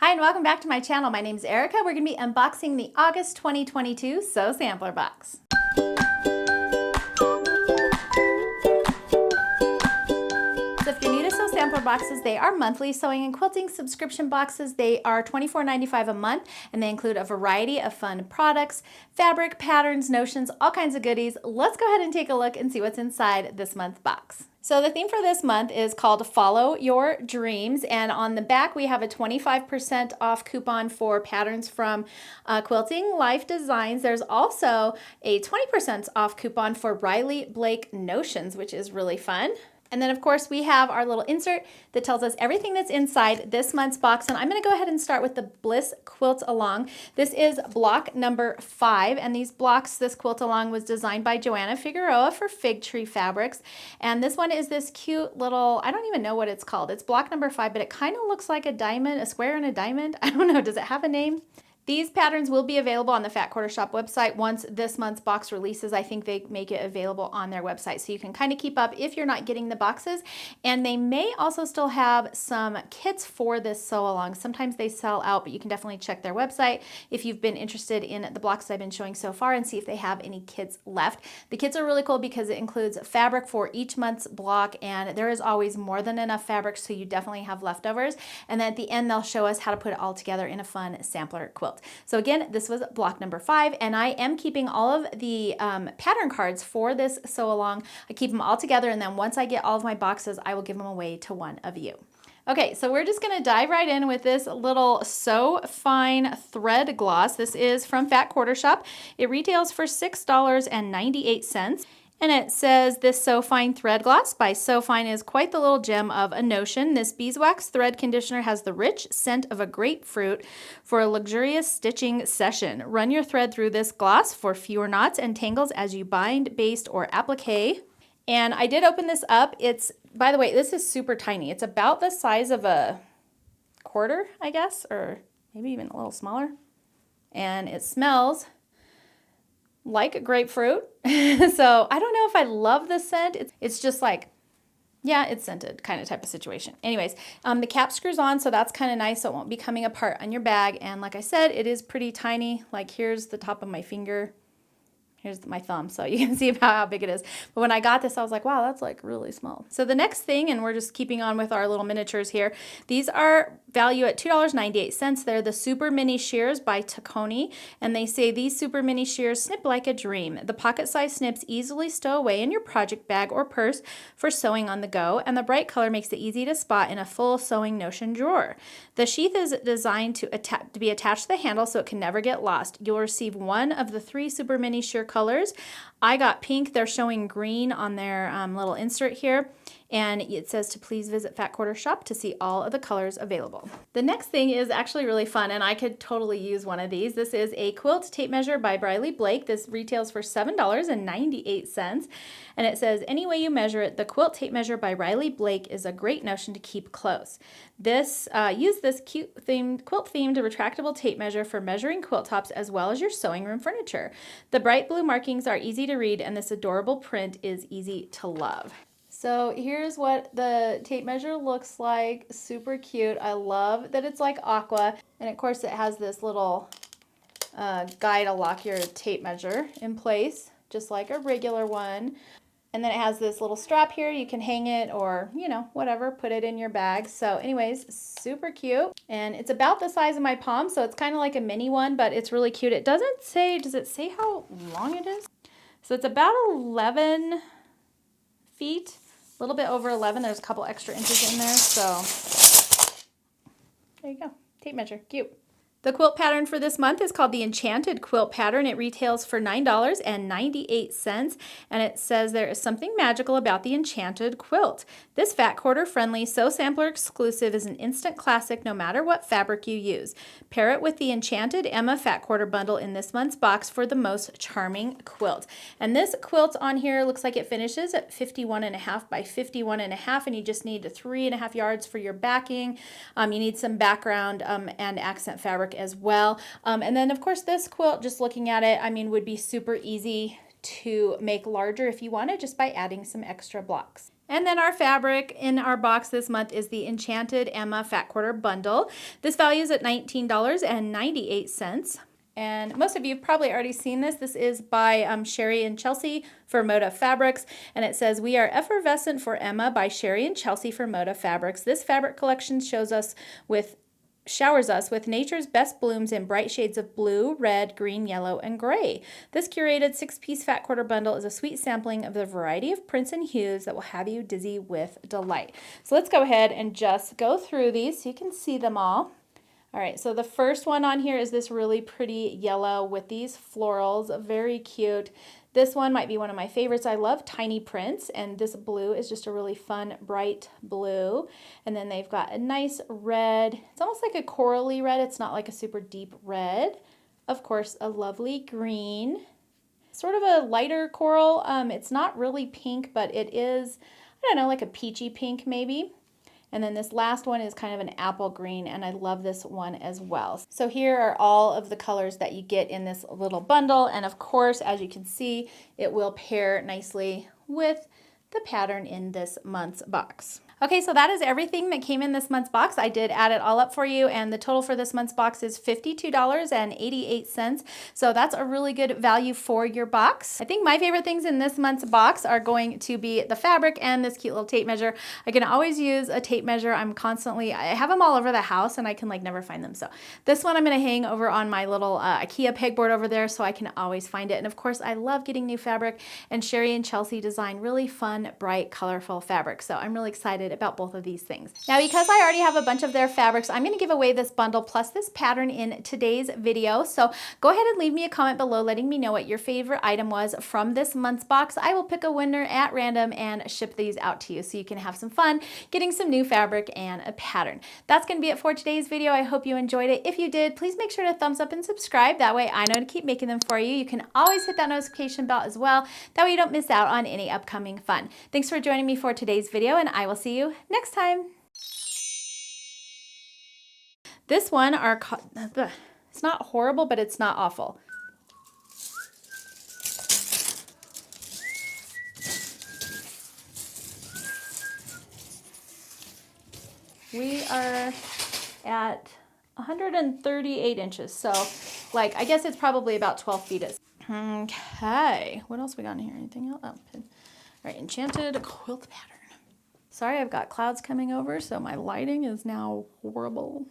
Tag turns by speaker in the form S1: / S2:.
S1: Hi and welcome back to my channel. My name is Erica. We're going to be unboxing the August 2022 Sew Sampler Box. So if you're new to Sew Sampler Boxes, they are monthly sewing and quilting subscription boxes. They are $24.95 a month and they include a variety of fun products, fabric, patterns, notions, all kinds of goodies. Let's go ahead and take a look and see what's inside this month's box. So the theme for this month is called Follow Your Dreams, and on the back we have a 25% off coupon for patterns from Quilting Life Designs. There's also a 20% off coupon for Riley Blake Notions, which is really fun. And then of course we have our little insert that tells us everything that's inside this month's box. And I'm going to go ahead and start with the BLISS Quilt Along. This is block number 5, and these blocks, this quilt along was designed by Joanna Figueroa for Fig Tree Fabrics. And this one is this cute little, I don't even know what it's called. It's block number 5, but it kind of looks like a diamond, a square and a diamond. I don't know, does it have a name? These patterns will be available on the Fat Quarter Shop website once this month's box releases. I think they make it available on their website, so you can kind of keep up if you're not getting the boxes. And they may also still have some kits for this sew along. Sometimes they sell out, but you can definitely check their website if you've been interested in the blocks I've been showing so far and see if they have any kits left. The kits are really cool because it includes fabric for each month's block, and there is always more than enough fabric, so you definitely have leftovers. And then at the end, they'll show us how to put it all together in a fun sampler quilt. So again, this was block number 5, and I am keeping all of the pattern cards for this sew along. I keep them all together, and then once I get all of my boxes, I will give them away to one of you. Okay, so we're just gonna dive right in with this little Sew Fine thread gloss. This is from Fat Quarter Shop. It retails for $6.98. And it says, this Sew Fine thread gloss by Sew Fine is quite the little gem of a notion. This beeswax thread conditioner has the rich scent of a grapefruit for a luxurious stitching session. Run your thread through this gloss for fewer knots and tangles as you bind, baste, or applique. And I did open this up. It's, by the way, this is super tiny. It's about the size of a quarter, I guess, or maybe even a little smaller. And it smells like grapefruit. So I don't know if I love the scent. It's just like, yeah, it's scented kind of type of situation. Anyways, the cap screws on, so that's kind of nice, so it won't be coming apart on your bag. And like I said, it is pretty tiny. Like here's the top of my finger. Here's my thumb, so you can see about how big it is. But when I got this, I was like, wow, that's like really small. So the next thing, and we're just keeping on with our little miniatures here, these are value at $2.98. They're the Super Mini Shears by Taconi, and they say these Super Mini Shears snip like a dream. The pocket-sized snips easily stow away in your project bag or purse for sewing on the go, and the bright color makes it easy to spot in a full sewing notion drawer. The sheath is designed to be attached to the handle so it can never get lost. You'll receive one of the 3 Super Mini Shear colors. I got pink. They're showing green on their little insert here. And it says to please visit Fat Quarter Shop to see all of the colors available. The next thing is actually really fun, and I could totally use one of these. This is a quilt tape measure by Riley Blake. This retails for $7.98. And it says, any way you measure it, the quilt tape measure by Riley Blake is a great notion to keep close. Use this cute quilt themed retractable tape measure for measuring quilt tops as well as your sewing room furniture. The bright blue markings are easy to read, and this adorable print is easy to love. So here's what the tape measure looks like. Super cute. I love that it's like aqua. And of course it has this little guide to lock your tape measure in place, just like a regular one. And then it has this little strap here. You can hang it or, you know, whatever, put it in your bag. So anyways, super cute. And it's about the size of my palm, so it's kind of like a mini one, but it's really cute. It doesn't say, does it say how long it is? So it's about 11 feet. A little bit over 11. There's a couple extra inches in there, so there you go. Tape measure, cute. The quilt pattern for this month is called the Enchanted quilt pattern. It retails for $9.98, and it says there is something magical about the Enchanted quilt. This Fat Quarter friendly Sew Sampler exclusive is an instant classic no matter what fabric you use. Pair it with the Enchanted Emma Fat Quarter bundle in this month's box for the most charming quilt. And this quilt on here looks like it finishes at 51.5 by 51.5, and you just need 3.5 yards for your backing. You need some background and accent fabric as well. And then of course this quilt, just looking at it, I mean, would be super easy to make larger if you wanted, just by adding some extra blocks. And then our fabric in our box this month is the Enchanted Emma Fat Quarter Bundle. This value is at $19.98. And most of you have probably already seen this. This is by Sherry and Chelsea for Moda Fabrics. And it says, "We are effervescent for Emma" by Sherry and Chelsea for Moda Fabrics. This fabric collection showers us with nature's best blooms in bright shades of blue, red, green, yellow, and gray. This curated 6-piece fat quarter bundle is a sweet sampling of the variety of prints and hues that will have you dizzy with delight. So let's go ahead and just go through these so you can see them all. All right, so the first one on here is this really pretty yellow with these florals, very cute. This one might be one of my favorites. I love tiny prints, and this blue is just a really fun, bright blue. And then they've got a nice red. It's almost like a corally red. It's not like a super deep red. Of course, a lovely green. Sort of a lighter coral. It's not really pink, but it is, I don't know, like a peachy pink maybe. And then this last one is kind of an apple green, and I love this one as well. So here are all of the colors that you get in this little bundle. And of course, as you can see, it will pair nicely with the pattern in this month's box. Okay, so that is everything that came in this month's box. I did add it all up for you, and the total for this month's box is $52.88. So that's a really good value for your box. I think my favorite things in this month's box are going to be the fabric and this cute little tape measure. I can always use a tape measure. I have them all over the house, and I can like never find them. So this one I'm gonna hang over on my little IKEA pegboard over there so I can always find it. And of course, I love getting new fabric, and Sherry and Chelsea design really fun, bright, colorful fabric. So I'm really excited about both of these things. Now, because I already have a bunch of their fabrics, I'm going to give away this bundle plus this pattern in today's video. So go ahead and leave me a comment below letting me know what your favorite item was from this month's box. I will pick a winner at random and ship these out to you so you can have some fun getting some new fabric and a pattern. That's going to be it for today's video. I hope you enjoyed it. If you did, please make sure to thumbs up and subscribe. That way I know to keep making them for you. You can always hit that notification bell as well. That way you don't miss out on any upcoming fun. Thanks for joining me for today's video, and I will see you next time. This one it's not horrible, but it's not awful. We are at 138 inches, so like I guess it's probably about 12 feet. Okay, what else we got in here? Anything else? Oh, pin. All right, Enchanted Quilt Pattern. Sorry, I've got clouds coming over, so my lighting is now horrible.